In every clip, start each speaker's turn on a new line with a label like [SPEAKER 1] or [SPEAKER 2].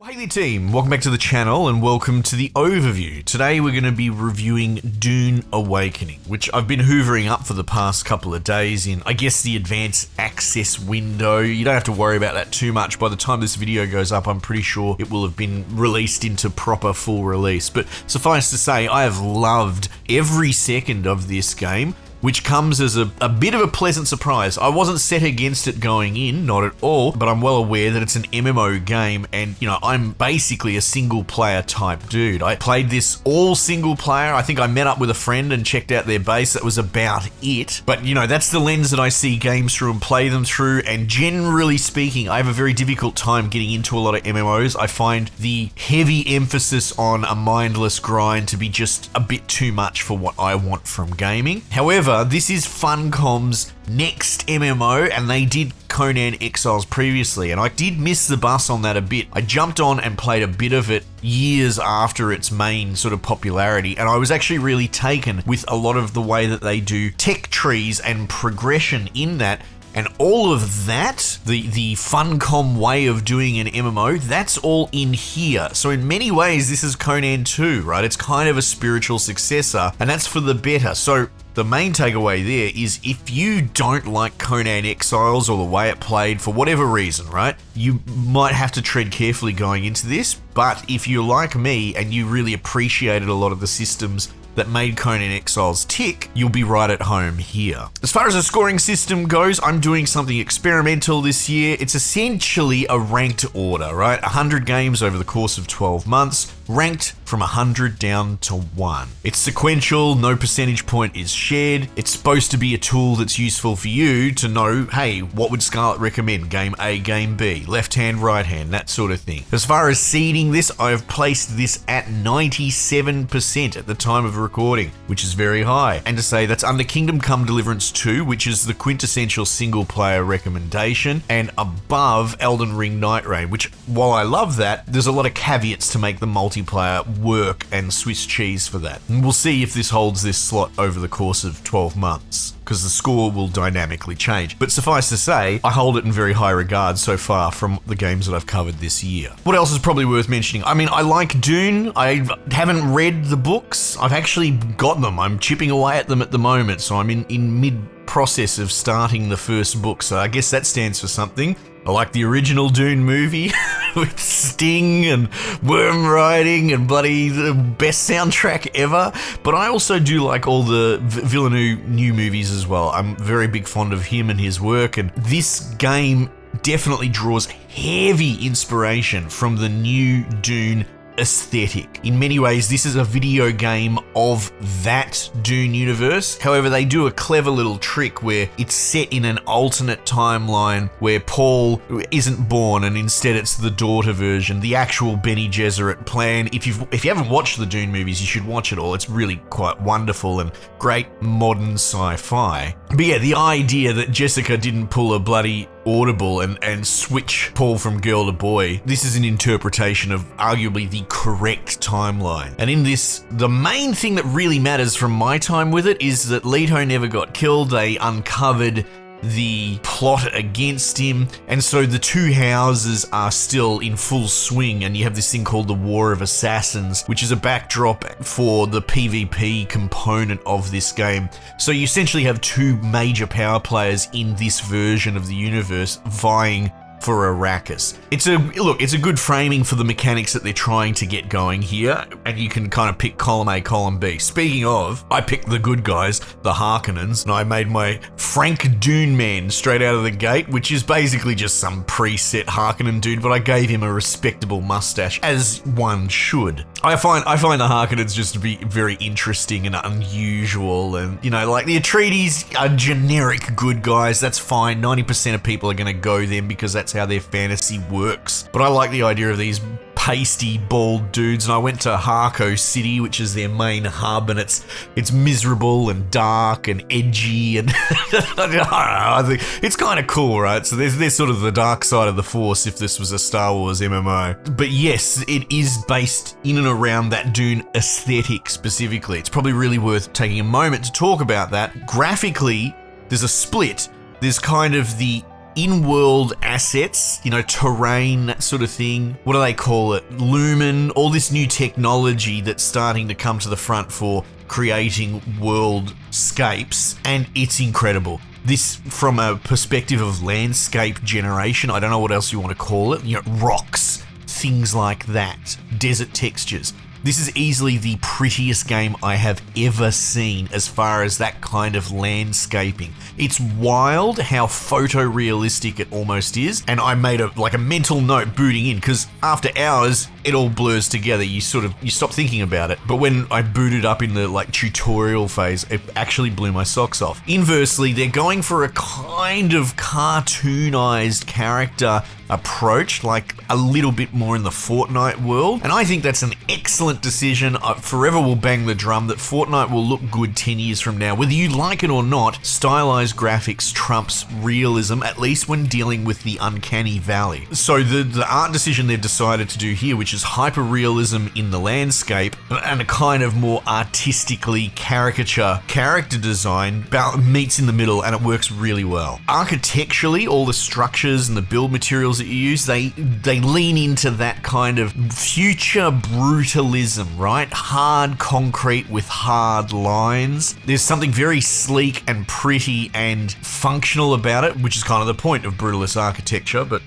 [SPEAKER 1] Hey there team, welcome back to the channel and welcome to the overview. Today we're going to be reviewing Dune Awakening, which I've been hoovering up for the past couple of days in, I guess, the advanced access window. You don't have to worry about that too much. By the time this video goes up, I'm pretty sure it will have been released into proper full release. But suffice to say, I have loved every second of this game, which comes as a bit of a pleasant surprise. I wasn't set against it going in, not at all, but I'm well aware that it's an MMO game and, you know, I'm basically a single player type dude. I played this all single player. I think I met up with a friend and checked out their base. That was about it. But, you know, that's the lens that I see games through and play them through, and generally speaking, I have a very difficult time getting into a lot of MMOs. I find the heavy emphasis on a mindless grind to be just a bit too much for what I want from gaming. However, this is Funcom's next MMO, and they did Conan Exiles previously, and I did miss the bus on that a bit. I jumped on and played a bit of it years after its main sort of popularity, and I was actually really taken with a lot of the way that they do tech trees and progression in that. And all of that, the Funcom way of doing an MMO, that's all in here. So in many ways, this is Conan 2, right? It's kind of a spiritual successor, and that's for the better. So the main takeaway there is if you don't like Conan Exiles or the way it played for whatever reason, right? You might have to tread carefully going into this, but if you're like me and you really appreciated a lot of the systems that made Conan Exiles tick, you'll be right at home here. As far as the scoring system goes, I'm doing something experimental this year. It's essentially a ranked order, right? 100 games over the course of 12 months, ranked from 100 down to 1. It's sequential, no percentage point is shared. It's supposed to be a tool that's useful for you to know, hey, what would Scarlett recommend? Game A, game B, left hand, right hand, that sort of thing. As far as seeding this, I've placed this at 97% at the time of recording, which is very high. And to say that's under Kingdom Come Deliverance 2, which is the quintessential single player recommendation, and above Elden Ring Night Rain, which, while I love that, there's a lot of caveats to make the multiplayer work and Swiss cheese for that. And we'll see if this holds this slot over the course of 12 months, because the score will dynamically change. But suffice to say, I hold it in very high regard so far from the games that I've covered this year. What else is probably worth mentioning? I mean, I like Dune. I haven't read the books. I've actually got them. I'm chipping away at them at the moment, so I'm in mid-process of starting the first book, so I guess that stands for something. I like the original Dune movie with Sting and worm riding and bloody the best soundtrack ever. But I also do like all the Villeneuve new movies as well. I'm very big fond of him and his work, and this game definitely draws heavy inspiration from the new Dune aesthetic. In many ways, this is a video game of that Dune universe. However, they do a clever little trick where it's set in an alternate timeline where Paul isn't born, and instead it's the daughter version, the actual Bene Gesserit plan. If you haven't watched the Dune movies, you should watch it all. It's really quite wonderful and great modern sci-fi. But yeah, the idea that Jessica didn't pull a bloody audible and switch Paul from girl to boy, this is an interpretation of arguably the correct timeline. And in this, the main thing that really matters from my time with it is that Leto never got killed. They uncovered the plot against him, and so the two houses are still in full swing, and you have this thing called the War of Assassins, which is a backdrop for the PvP component of this game. So you essentially have two major power players in this version of the universe vying for Arrakis. It's a good framing for the mechanics that they're trying to get going here, and you can kind of pick column A, column B. Speaking of, I picked the good guys, the Harkonnens, and I made my Frank Dune man straight out of the gate, which is basically just some preset Harkonnen dude, but I gave him a respectable mustache, as one should. I find the Harkonnens just to be very interesting and unusual, and, you know, like the Atreides are generic good guys, that's fine. 90% of people are going to go them because that's how their fantasy works. But I like the idea of these pasty, bald dudes, and I went to Harko City, which is their main hub, and it's miserable and dark and edgy, and I don't know, I think it's kind of cool, right? So there's sort of the dark side of the Force if this was a Star Wars MMO. But yes, it is based in and around that Dune aesthetic specifically. It's probably really worth taking a moment to talk about that. Graphically, there's a split. There's kind of the in-world assets, terrain, that sort of thing. What do they call it? Lumen, all this new technology that's starting to come to the front for creating worldscapes, and it's incredible. This, from a perspective of landscape generation, I don't know what else you want to call it, rocks, things like that, desert textures. This is easily the prettiest game I have ever seen as far as that kind of landscaping. It's wild how photorealistic it almost is, and I made a mental note booting in, because after hours, it all blurs together. You stop thinking about it. But when I booted up in the tutorial phase, it actually blew my socks off. Inversely, they're going for a kind of cartoonized character approach, like a little bit more in the Fortnite world. And I think that's an excellent decision. I forever will bang the drum that Fortnite will look good 10 years from now. Whether you like it or not, stylized graphics trumps realism, at least when dealing with the uncanny valley. So the art decision they've decided to do here, which is hyper-realism in the landscape and a kind of more artistically caricature character design, meets in the middle, and it works really well. Architecturally, all the structures and the build materials that you use, they lean into that kind of future brutalism, right? Hard concrete with hard lines. There's something very sleek and pretty and functional about it, which is kind of the point of brutalist architecture, but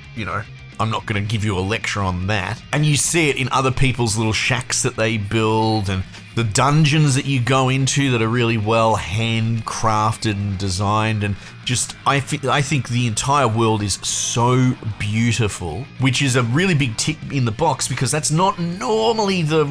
[SPEAKER 1] I'm not going to give you a lecture on that. And you see it in other people's little shacks that they build, and the dungeons that you go into that are really well handcrafted and designed, and just I think the entire world is so beautiful, which is a really big tick in the box, because that's not normally the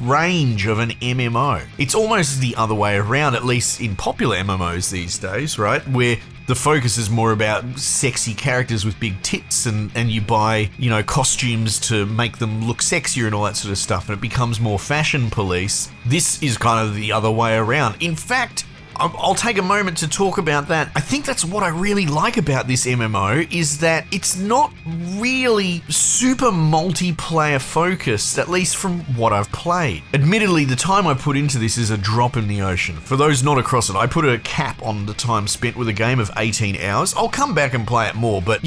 [SPEAKER 1] range of an MMO. It's almost the other way around, at least in popular MMOs these days, right? Where the focus is more about sexy characters with big tits, and you buy, costumes to make them look sexier and all that sort of stuff, and it becomes more fashion police. This is kind of the other way around. In fact, I'll take a moment to talk about that. I think that's what I really like about this MMO, is that it's not really super multiplayer focused, at least from what I've played. Admittedly, the time I put into this is a drop in the ocean. For those not across it, I put a cap on the time spent with a game of 18 hours. I'll come back and play it more, but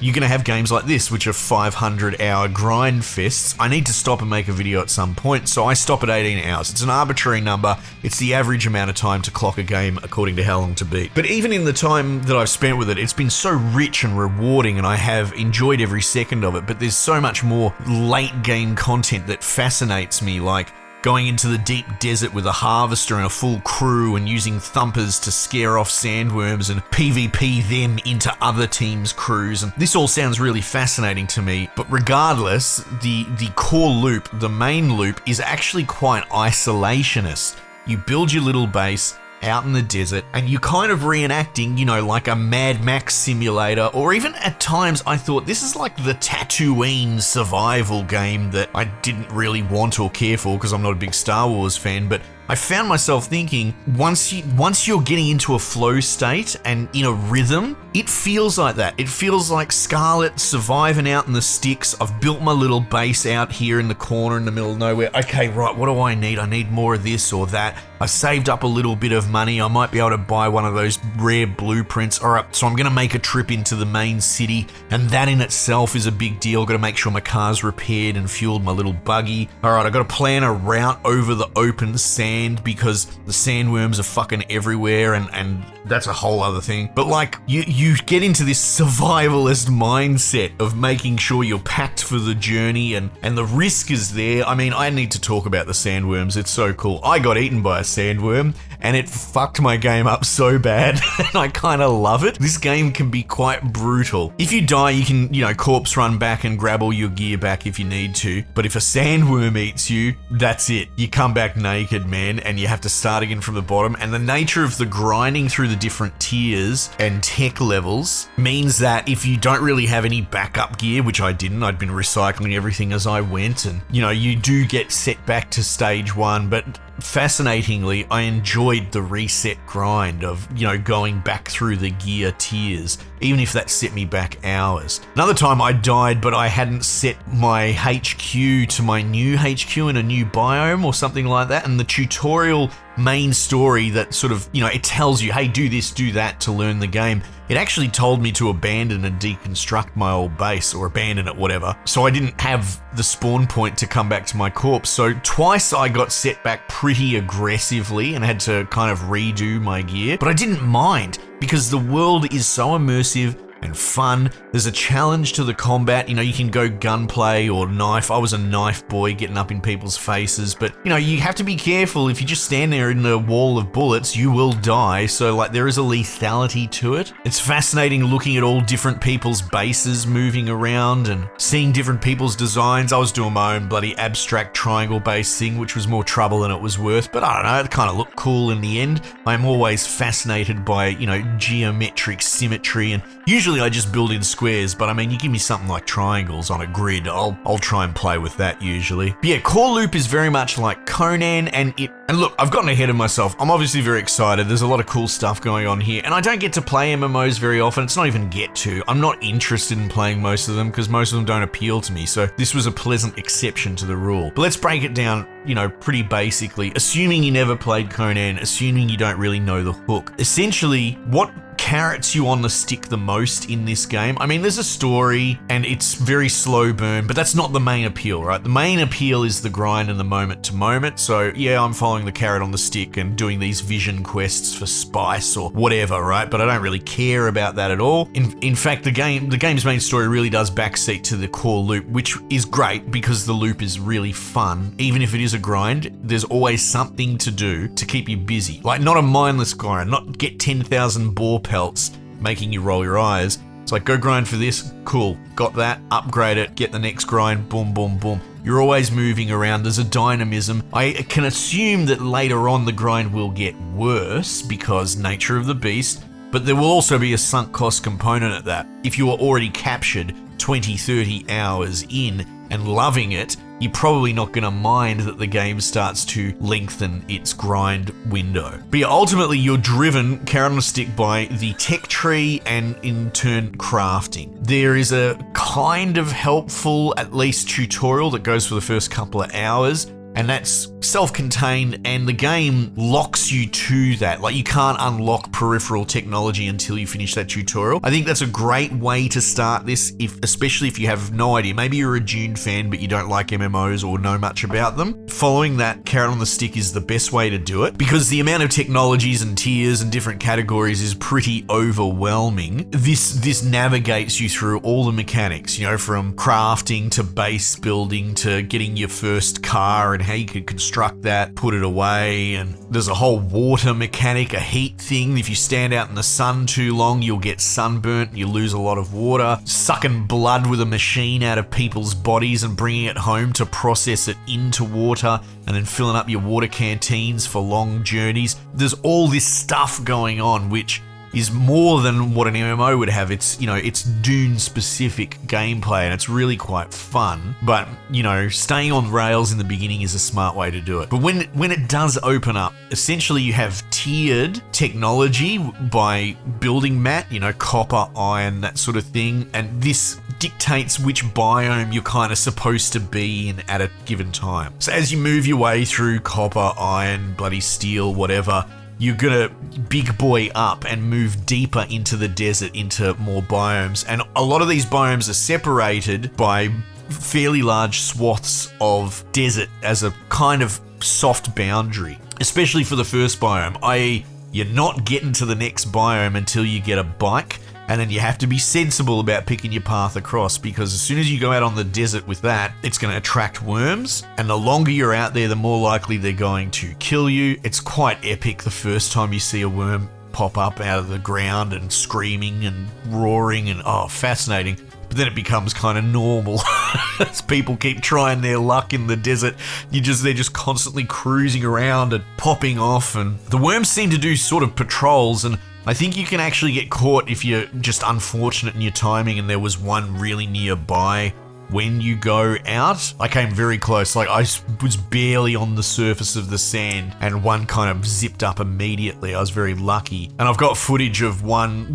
[SPEAKER 1] you're going to have games like this, which are 500-hour grind fests. I need to stop and make a video at some point, so I stop at 18 hours. It's an arbitrary number. It's the average amount of time to clock a game according to how long to beat. But even in the time that I've spent with it, it's been so rich and rewarding, and I have enjoyed every second of it. But there's so much more late game content that fascinates me, like going into the deep desert with a harvester and a full crew, and using thumpers to scare off sandworms and PvP them into other teams' crews. And this all sounds really fascinating to me, but regardless, the core loop, the main loop, is actually quite isolationist. You build your little base out in the desert, and you kind of reenacting, like a Mad Max simulator, or even at times I thought this is like the Tatooine survival game that I didn't really want or care for because I'm not a big Star Wars fan, but I found myself thinking, once you're getting into a flow state and in a rhythm, it feels like that. It feels like Scarlet surviving out in the sticks. I've built my little base out here in the corner in the middle of nowhere. Okay, right, what do I need? I need more of this or that. I saved up a little bit of money. I might be able to buy one of those rare blueprints. All right, so I'm going to make a trip into the main city, and that in itself is a big deal. I've got to make sure my car's repaired and fueled, my little buggy. All right, I've got to plan a route over the open sand because the sandworms are fucking everywhere, and that's a whole other thing. But like, you get into this survivalist mindset of making sure you're packed for the journey, and the risk is there. I mean, I need to talk about the sandworms. It's so cool. I got eaten by a sandworm, and it fucked my game up so bad, and I kind of love it. This game can be quite brutal. If you die, you can, corpse run back and grab all your gear back if you need to. But if a sandworm eats you, that's it. You come back naked, man, and you have to start again from the bottom. And the nature of the grinding through the different tiers and tech levels means that if you don't really have any backup gear, which I didn't, I'd been recycling everything as I went, and, you do get set back to stage one, but fascinatingly, I enjoyed the reset grind of, going back through the gear tiers, even if that set me back hours. Another time I died, but I hadn't set my HQ to my new HQ in a new biome or something like that, and the tutorial main story that sort of, it tells you, hey, do this, do that to learn the game. It actually told me to abandon and deconstruct my old base, or abandon it, whatever. So I didn't have the spawn point to come back to my corpse. So twice I got set back pretty aggressively and had to kind of redo my gear. But I didn't mind because the world is so immersive and fun. There's a challenge to the combat. You can go gunplay or knife. I was a knife boy getting up in people's faces, but you have to be careful. If you just stand there in a wall of bullets, you will die. So there is a lethality to it. It's fascinating looking at all different people's bases moving around and seeing different people's designs. I was doing my own bloody abstract triangle based thing, which was more trouble than it was worth, but I don't know, it kind of looked cool in the end. I'm always fascinated by, geometric symmetry, and usually I just build in squares, but you give me something like triangles on a grid, I'll try and play with that usually. But yeah, Core Loop is very much like Conan, and look, I've gotten ahead of myself. I'm obviously very excited. There's a lot of cool stuff going on here, and I don't get to play MMOs very often. It's not even get to. I'm not interested in playing most of them because most of them don't appeal to me, so this was a pleasant exception to the rule. But let's break it down, pretty basically. Assuming you never played Conan, assuming you don't really know the hook. Essentially, what carrots you on the stick the most in this game? There's a story and it's very slow burn, but that's not the main appeal, right? The main appeal is the grind and the moment to moment. So yeah, I'm following the carrot on the stick and doing these vision quests for spice or whatever, right? But I don't really care about that at all. In fact, the game's main story really does backseat to the core loop, which is great because the loop is really fun. Even if it is a grind, there's always something to do to keep you busy. Like, not a mindless grind, not get 10,000 boar pelts making you roll your eyes. It's like, go grind for this, cool, got that, upgrade it, get the next grind, boom, boom, boom. You're always moving around, there's a dynamism. I can assume that later on the grind will get worse because nature of the beast, but there will also be a sunk cost component at that. If you are already captured 20, 30 hours in and loving it, you're probably not going to mind that the game starts to lengthen its grind window. But yeah, ultimately you're driven, carrot on a stick, by the tech tree and in turn crafting. There is a kind of helpful, at least tutorial that goes for the first couple of hours, and that's self-contained, and the game locks you to that. Like, you can't unlock peripheral technology until you finish that tutorial. I think that's a great way to start this, especially if you have no idea. Maybe you're a Dune fan, but you don't like MMOs or know much about them. Following that carrot on the stick is the best way to do it, because the amount of technologies and tiers and different categories is pretty overwhelming. This navigates you through all the mechanics, from crafting to base building to getting your first car and how you can construct that, put it away, and there's a whole water mechanic, a heat thing. If you stand out in the sun too long, you'll get sunburnt and you lose a lot of water. Sucking blood with a machine out of people's bodies and bringing it home to process it into water, and then filling up your water canteens for long journeys. There's all this stuff going on, which is more than what an MMO would have. It's, it's Dune specific gameplay, and it's really quite fun. But, staying on rails in the beginning is a smart way to do it. But when it does open up, essentially you have tiered technology by building mat, copper, iron, that sort of thing. And this dictates which biome you're kind of supposed to be in at a given time. So as you move your way through copper, iron, bloody steel, whatever, you're gonna big boy up and move deeper into the desert, into more biomes. And a lot of these biomes are separated by fairly large swaths of desert as a kind of soft boundary, especially for the first biome, i.e. you're not getting to the next biome until you get a bike. And then you have to be sensible about picking your path across, because as soon as you go out on the desert with that, it's going to attract worms. And the longer you're out there, the more likely they're going to kill you. It's quite epic the first time you see a worm pop up out of the ground and screaming and roaring and, fascinating. But then it becomes kind of normal as people keep trying their luck in the desert. They're just constantly cruising around and popping off. And the worms seem to do sort of patrols, and I think you can actually get caught if you're just unfortunate in your timing and there was one really nearby when you go out. I came very close, like I was barely on the surface of the sand, and one kind of zipped up immediately. I was very lucky. And I've got footage of one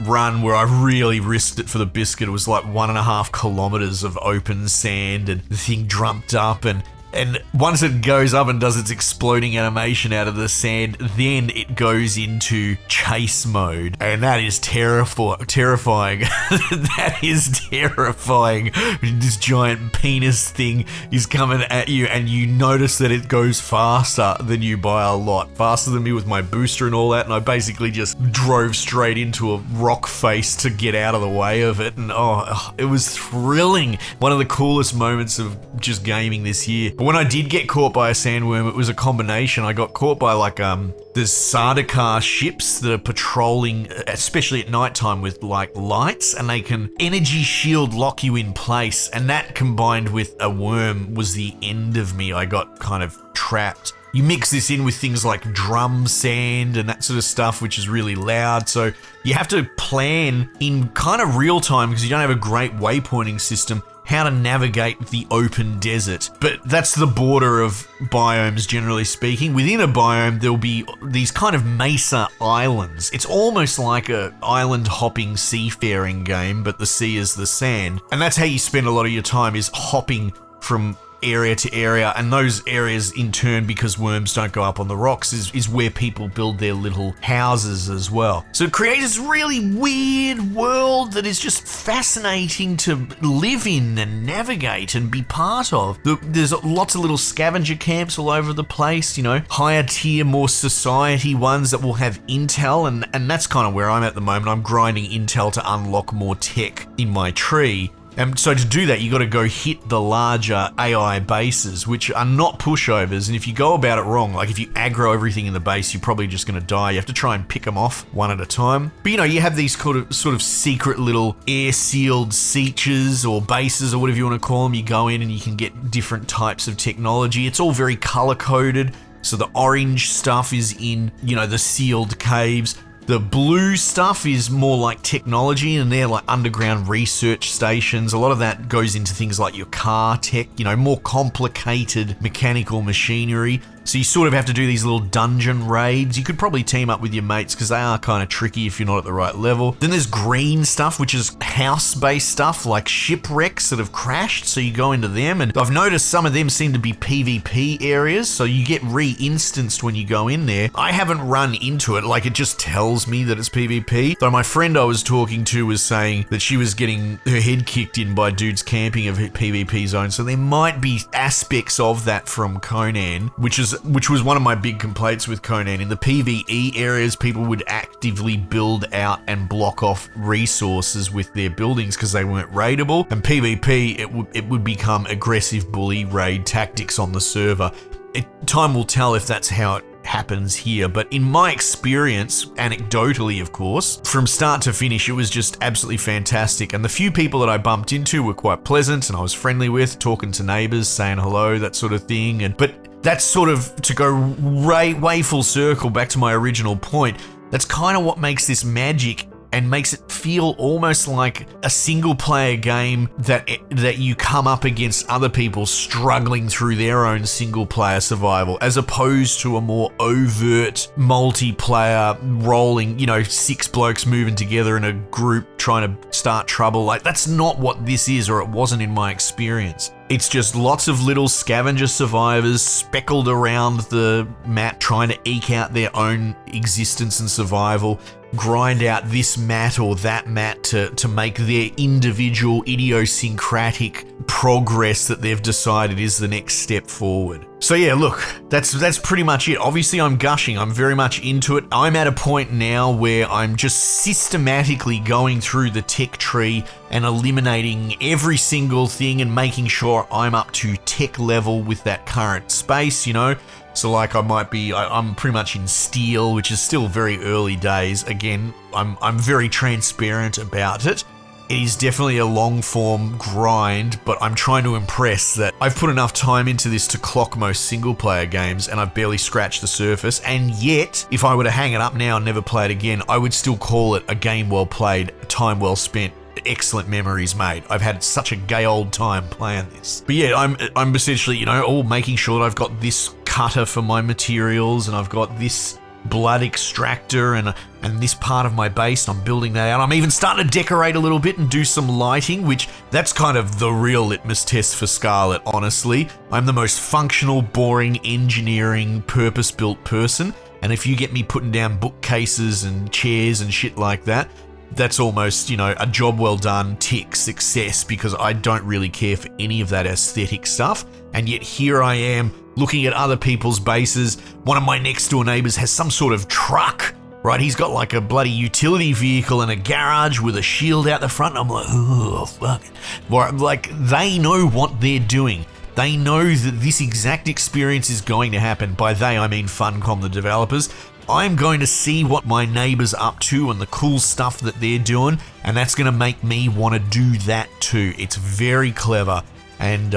[SPEAKER 1] run where I really risked it for the biscuit. It was like 1.5 kilometers of open sand, and the thing jumped up, and And once it goes up and does its exploding animation out of the sand, then it goes into chase mode. And that is terrifying. That is terrifying. This giant penis thing is coming at you, and you notice that it goes faster than you by a lot. Faster than me with my booster and all that, and I basically just drove straight into a rock face to get out of the way of it. And it was thrilling. One of the coolest moments of just gaming this year. But when I did get caught by a sandworm, it was a combination. I got caught by there's Sardaukar ships that are patrolling, especially at nighttime, with like lights, and they can energy shield lock you in place. And that combined with a worm was the end of me. I got kind of trapped. You mix this in with things like drum sand and that sort of stuff, which is really loud. So you have to plan in kind of real time, because you don't have a great waypointing system, how to navigate the open desert. But that's the border of biomes, generally speaking. Within a biome, there'll be these kind of mesa islands. It's almost like a island hopping seafaring game, but the sea is the sand. And that's how you spend a lot of your time, is hopping from area to area, and those areas in turn, because worms don't go up on the rocks, is where people build their little houses as well. So it creates this really weird world that is just fascinating to live in and navigate and be part of. There's lots of little scavenger camps all over the place, higher tier, more society ones that will have intel, and that's kind of where I'm at the moment. I'm grinding intel to unlock more tech in my tree. And so to do that, you got to go hit the larger AI bases, which are not pushovers. And if you go about it wrong, like if you aggro everything in the base, you're probably just going to die. You have to try and pick them off one at a time. But you have these sort of secret little air-sealed sietches or bases or whatever you want to call them. You go in and you can get different types of technology. It's all very color-coded. So the orange stuff is in, the sealed caves. The blue stuff is more like technology, and they're like underground research stations. A lot of that goes into things like your car tech, more complicated mechanical machinery. So you sort of have to do these little dungeon raids. You could probably team up with your mates, because they are kind of tricky if you're not at the right level. Then there's green stuff, which is house-based stuff, like shipwrecks that have crashed. So you go into them, and I've noticed some of them seem to be PvP areas. So you get re-instanced when you go in there. I haven't run into it. Like, it just tells me that it's PvP. Though my friend I was talking to was saying that she was getting her head kicked in by dudes camping of PvP zones. So there might be aspects of that from Conan, which was one of my big complaints with Conan. In the PvE areas, people would actively build out and block off resources with their buildings because they weren't raidable. And PvP, it would become aggressive bully raid tactics on the server. Time will tell if that's how it happens here, but in my experience, anecdotally of course, from start to finish, it was just absolutely fantastic. And the few people that I bumped into were quite pleasant, and I was friendly with, talking to neighbors, saying hello, that sort of thing. But that's sort of, to go way full circle back to my original point, that's kind of what makes this magic and makes it feel almost like a single player game that you come up against other people struggling through their own single player survival, as opposed to a more overt multiplayer rolling, 6 blokes moving together in a group trying to start trouble. Like, that's not what this is, or it wasn't in my experience. It's just lots of little scavenger survivors speckled around the map trying to eke out their own existence and survival, grind out this mat or that mat to make their individual idiosyncratic progress that they've decided is the next step forward. So yeah, look, that's pretty much it. Obviously I'm gushing, I'm very much into it. I'm at a point now where I'm just systematically going through the tech tree and eliminating every single thing and making sure I'm up to tech level with that current space, So like I'm pretty much in steel, which is still very early days. Again, I'm very transparent about it. It is definitely a long form grind, but I'm trying to impress that I've put enough time into this to clock most single player games, and I've barely scratched the surface. And yet, if I were to hang it up now and never play it again, I would still call it a game well played, a time well spent, excellent memories made. I've had such a gay old time playing this. But yeah, I'm essentially, all making sure that I've got this cutter for my materials, and I've got this blood extractor and this part of my base. I'm building that out. I'm even starting to decorate a little bit and do some lighting, which that's kind of the real litmus test for Scarlet, honestly. I'm the most functional, boring, engineering, purpose-built person, and if you get me putting down bookcases and chairs and shit like that, that's almost, a job well done, tick, success, because I don't really care for any of that aesthetic stuff. And yet here I am looking at other people's bases. One of my next door neighbors has some sort of truck, right? He's got like a bloody utility vehicle in a garage with a shield out the front. I'm like, oh, fuck it. Like, they know what they're doing. They know that this exact experience is going to happen. By they, I mean Funcom, the developers. I'm going to see what my neighbor's up to and the cool stuff that they're doing, and that's going to make me want to do that too. It's very clever and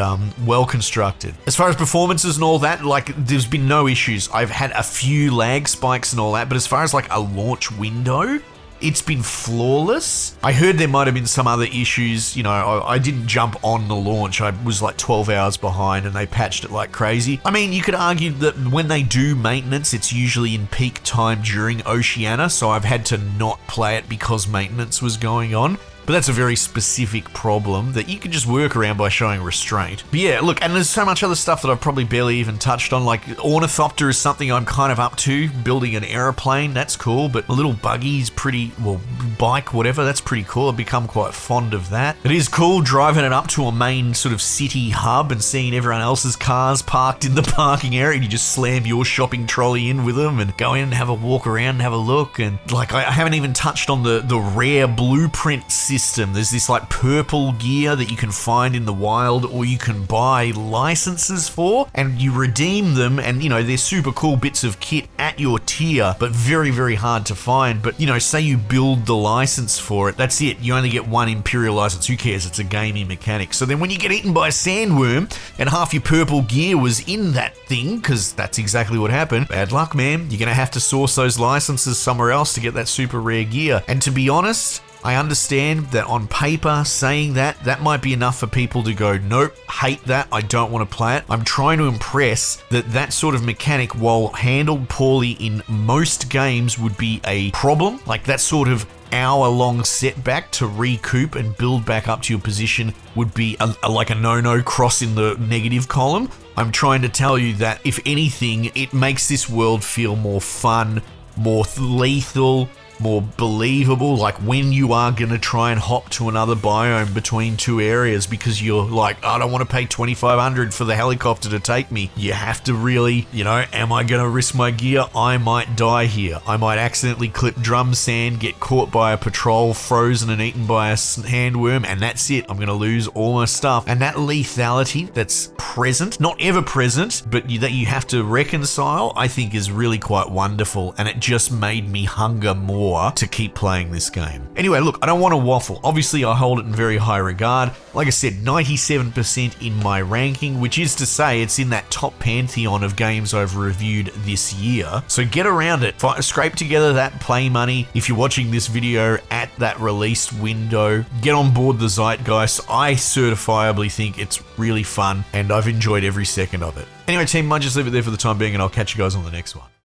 [SPEAKER 1] well constructed. As far as performances and all that, like, there's been no issues. I've had a few lag spikes and all that, but as far as like a launch window, it's been flawless. I heard there might have been some other issues. I didn't jump on the launch. I was like 12 hours behind and they patched it like crazy. I mean, you could argue that when they do maintenance, it's usually in peak time during Oceania, so I've had to not play it because maintenance was going on. But that's a very specific problem that you can just work around by showing restraint. But yeah, look, and there's so much other stuff that I've probably barely even touched on, like ornithopter is something I'm kind of up to, building an aeroplane, that's cool, but a little buggy's pretty, well, bike, whatever, that's pretty cool. I've become quite fond of that. It is cool driving it up to a main sort of city hub and seeing everyone else's cars parked in the parking area, and you just slam your shopping trolley in with them and go in and have a walk around and have a look. And like, I haven't even touched on the rare blueprint system. There's this like purple gear that you can find in the wild, or you can buy licenses for, and you redeem them, and they're super cool bits of kit at your tier, but very, very hard to find. But say you build the license for it, that's it. You only get one Imperial license. Who cares? It's a gaming mechanic. So then when you get eaten by a sandworm and half your purple gear was in that thing, because that's exactly what happened, bad luck, man. You're gonna have to source those licenses somewhere else to get that super rare gear. And to be honest, I understand that on paper, saying that might be enough for people to go, nope, hate that, I don't want to play it. I'm trying to impress that sort of mechanic, while handled poorly in most games, would be a problem. Like that sort of hour-long setback to recoup and build back up to your position would be like a no-no, cross in the negative column. I'm trying to tell you that, if anything, it makes this world feel more fun, more lethal, more believable, like when you are going to try and hop to another biome between two areas because you're like, I don't want to pay $2,500 for the helicopter to take me. You have to really, am I going to risk my gear? I might die here. I might accidentally clip drum sand, get caught by a patrol, frozen and eaten by a handworm, and that's it. I'm going to lose all my stuff. And that lethality that's present, not ever present, but that you have to reconcile, I think is really quite wonderful, and it just made me hunger more to keep playing this game. Anyway, look, I don't want to waffle. Obviously, I hold it in very high regard. Like I said, 97% in my ranking, which is to say it's in that top pantheon of games I've reviewed this year. So get around it. Scrape together that play money. If you're watching this video at that released window, get on board the zeitgeist. I certifiably think it's really fun, and I've enjoyed every second of it. Anyway, team, I just leave it there for the time being, and I'll catch you guys on the next one.